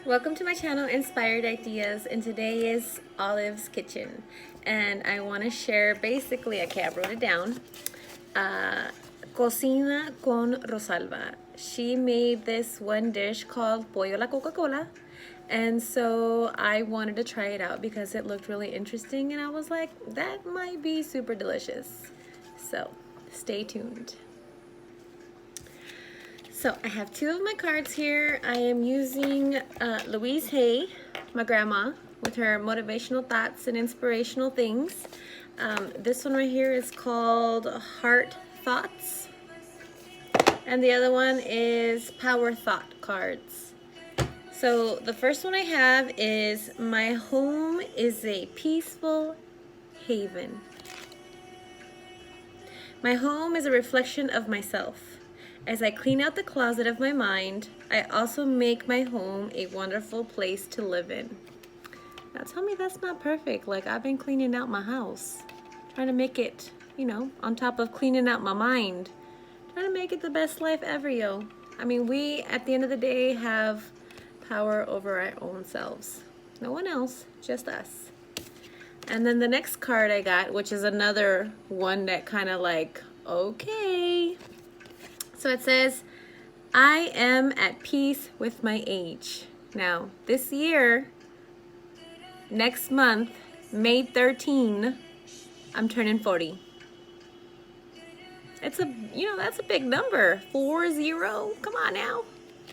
Welcome to my channel, Inspired Ideas, and today is Olive's Kitchen. And I want to share, basically, I wrote it down, Cocina con Rosalba. She made this one dish called pollo la Coca Cola. And so I wanted to try it out because it looked really interesting, and I was like, that might be super delicious. So stay tuned. So I have two of my cards here. I am using Louise Hay, my grandma, with her motivational thoughts and inspirational things. This one right here is called Heart Thoughts. And the other one is Power Thought cards. So the first one I have is My home is a peaceful haven. My home is a reflection of myself. As I clean out the closet of my mind, I also make my home a wonderful place to live in. Now tell me that's not perfect. Like, I've been cleaning out my house, trying to make it, on top of cleaning out my mind, trying to make it the best life ever, yo. I mean, we, at the end of the day, have power over our own selves. No one else, just us. And then the next card I got, which is another one that kind of like, okay. So it says, I am at peace with my age. Now, this year, next month, May 13, I'm turning 40. It's that's a big number. 40, come on now.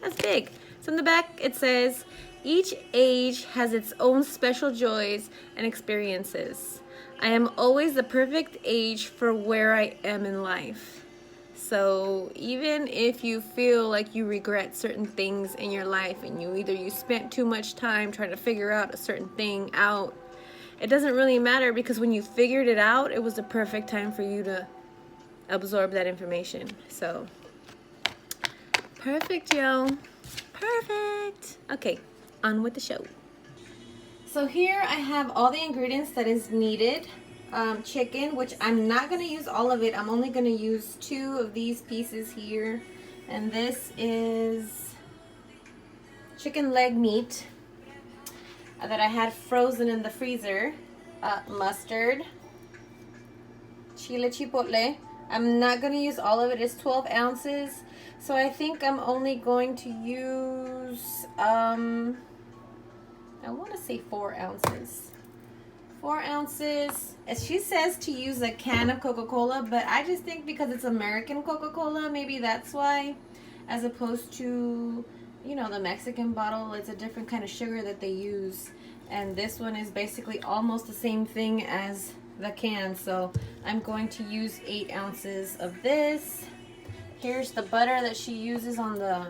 That's big. So in the back, it says, each age has its own special joys and experiences. I am always the perfect age for where I am in life. So even if you feel like you regret certain things in your life and you spent too much time trying to figure out a certain thing out, it doesn't really matter, because when you figured it out, it was the perfect time for you to absorb that information. So perfect, yo. Perfect. Okay, on with the show. So here I have all the ingredients that is needed. Chicken, which I'm not going to use all of it. I'm only going to use 2 of these pieces here. And this is chicken leg meat that I had frozen in the freezer. Mustard, chile chipotle. I'm not going to use all of it. It's 12 ounces. So I think I'm only going to use, I want to say 4 ounces. 4 ounces. As she says to use a can of Coca Cola, but I just think because it's American Coca Cola, maybe that's why, as opposed to, the Mexican bottle, it's a different kind of sugar that they use. And this one is basically almost the same thing as the can. So I'm going to use 8 ounces of this. Here's the butter that she uses on the,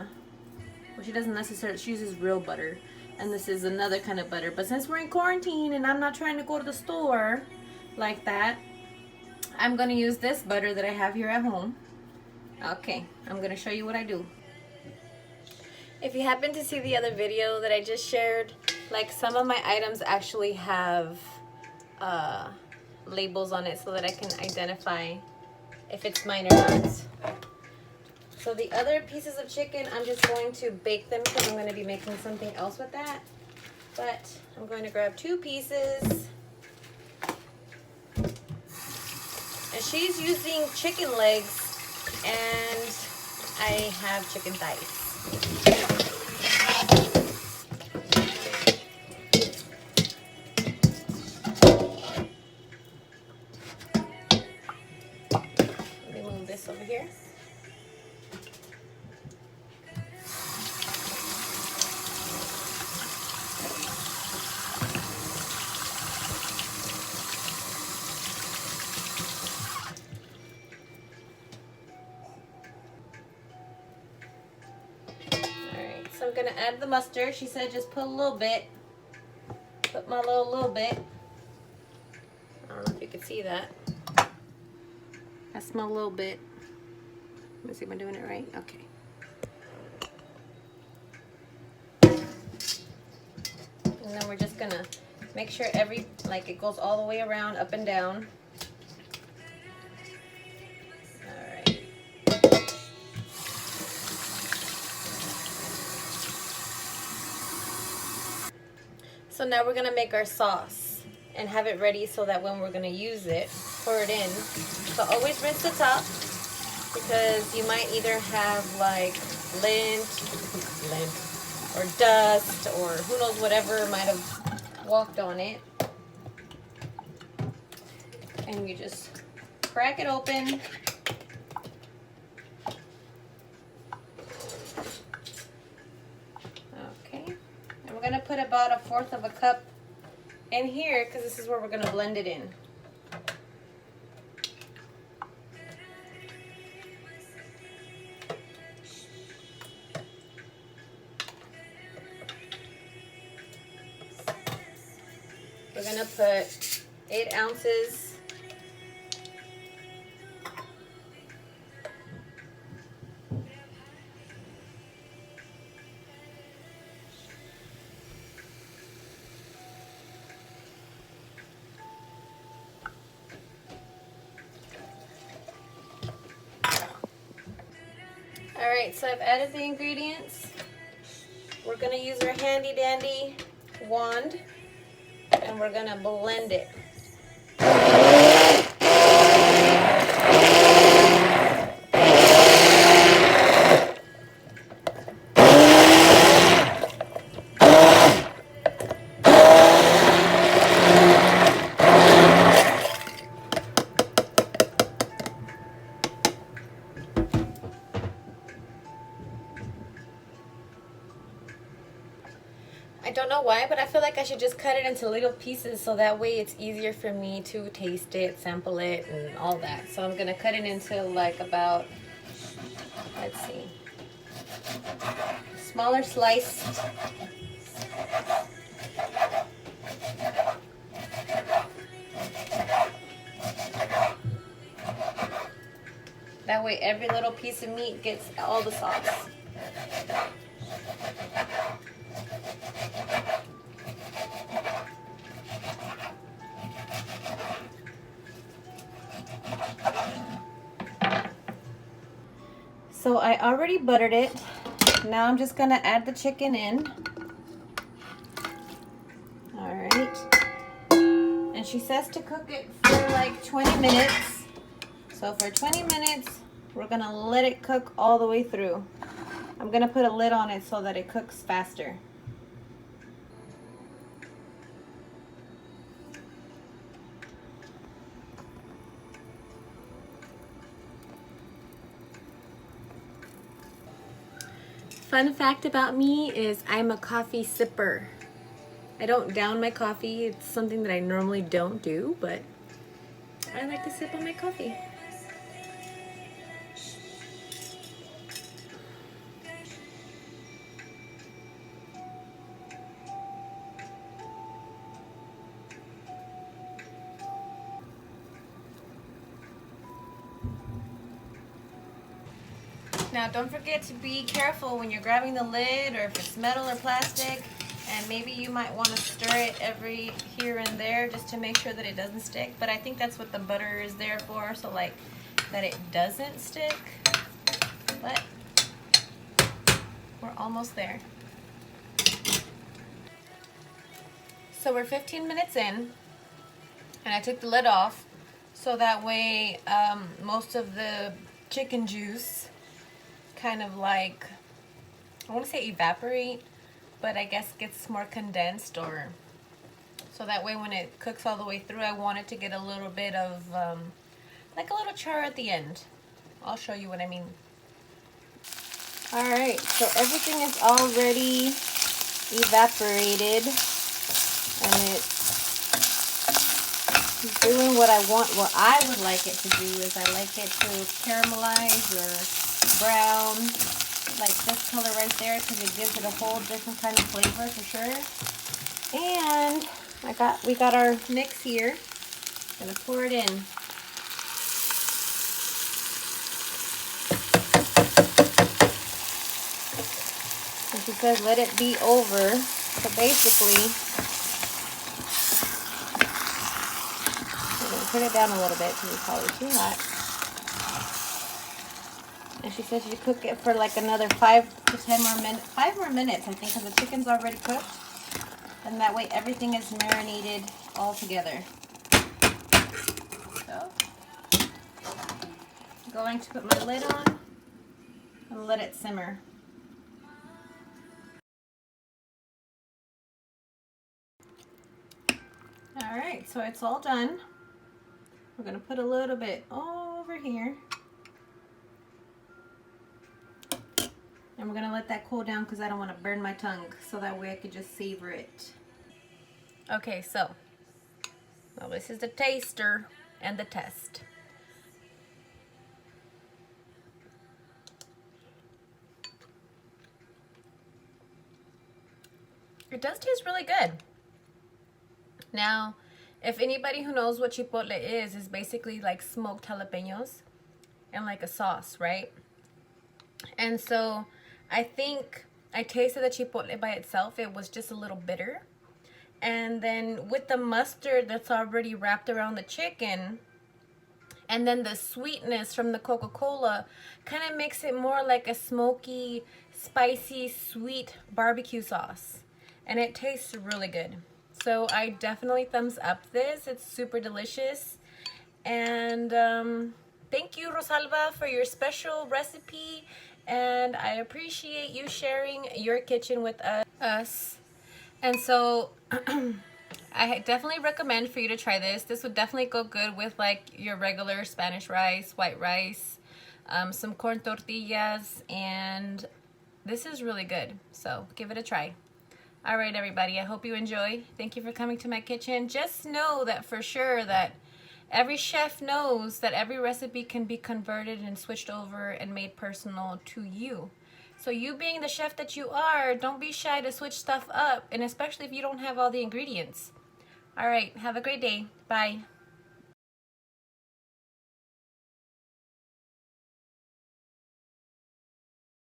well, she doesn't necessarily, she uses real butter. And this is another kind of butter. But since we're in quarantine and I'm not trying to go to the store like that, I'm going to use this butter that I have here at home. Okay, I'm going to show you what I do. If you happen to see the other video that I just shared, like, some of my items actually have labels on it so that I can identify if it's mine or not. So the other pieces of chicken, I'm just going to bake them because I'm going to be making something else with that. But I'm going to grab 2 pieces. And she's using chicken legs, and I have chicken thighs. Let me move this over here. So I'm going to add the mustard. She said just put a little bit. Put my little bit. I don't know if you can see that. That's my little bit. Let me see if I'm doing it right. Okay. And then we're just going to make sure it goes all the way around, up and down. So now we're gonna make our sauce and have it ready so that when we're gonna use it, pour it in. So always rinse the top because you might either have like lint or dust or who knows whatever might have walked on it. And you just crack it open. Okay, and we're gonna put about 1/4 of a cup in here because this is where we're gonna blend it in. We're gonna put 8 ounces. Alright, so I've added the ingredients. We're gonna use our handy dandy wand and we're gonna blend it. I don't know why, but I feel like I should just cut it into little pieces so that way it's easier for me to taste it, sample it, and all that. So I'm gonna cut it into like about, let's see, smaller slice. That way every little piece of meat gets all the sauce. So I already buttered it. Now I'm just gonna add the chicken in. All right. And she says to cook it for like 20 minutes. So for 20 minutes, we're gonna let it cook all the way through. I'm gonna put a lid on it so that it cooks faster. Fun fact about me is I'm a coffee sipper. I don't down my coffee. It's something that I normally don't do, but I like to sip on my coffee. Now don't forget to be careful when you're grabbing the lid or if it's metal or plastic, and maybe you might want to stir it every here and there just to make sure that it doesn't stick, but I think that's what the butter is there for, so like that it doesn't stick. But we're almost there. So we're 15 minutes in and I took the lid off so that way most of the chicken juice kind of like, I want to say evaporate, but I guess gets more condensed, or so that way when it cooks all the way through, I want it to get a little bit of like a little char at the end. I'll show you what I mean. Alright, so everything is already evaporated and it's doing what I want. What I would like it to do is I like it to caramelize or brown, like this color right there, because it gives it a whole different kind of flavor for sure. And we got our mix here. Gonna pour it in. And she says let it be over. So basically, we're gonna turn it down a little bit because it's probably too hot. And she says you cook it for like another 5 to 10 more minutes. 5 more minutes, I think, because the chicken's already cooked. And that way everything is marinated all together. So, I'm going to put my lid on and let it simmer. Alright, so it's all done. We're going to put a little bit over here. And we're going to let that cool down because I don't want to burn my tongue. So that way I could just savor it. Okay, so well, this is the taster and the test. It does taste really good. Now, if anybody who knows what chipotle is basically like smoked jalapenos and like a sauce, right? And so I think I tasted the chipotle by itself. It was just a little bitter. And then with the mustard that's already wrapped around the chicken, and then the sweetness from the Coca Cola kind of makes it more like a smoky, spicy, sweet barbecue sauce. And it tastes really good. So I definitely thumbs up this. It's super delicious. And thank you, Rosalba, for your special recipe. And I appreciate you sharing your kitchen with us. And so I definitely recommend for you to try this. This would definitely go good with like your regular Spanish rice, white rice, some corn tortillas, and this is really good. So give it a try. All right, everybody, I hope you enjoy. Thank you for coming to my kitchen. Just know that for sure that every chef knows that every recipe can be converted and switched over and made personal to you. So you being the chef that you are, don't be shy to switch stuff up, and especially if you don't have all the ingredients. All right, have a great day. Bye.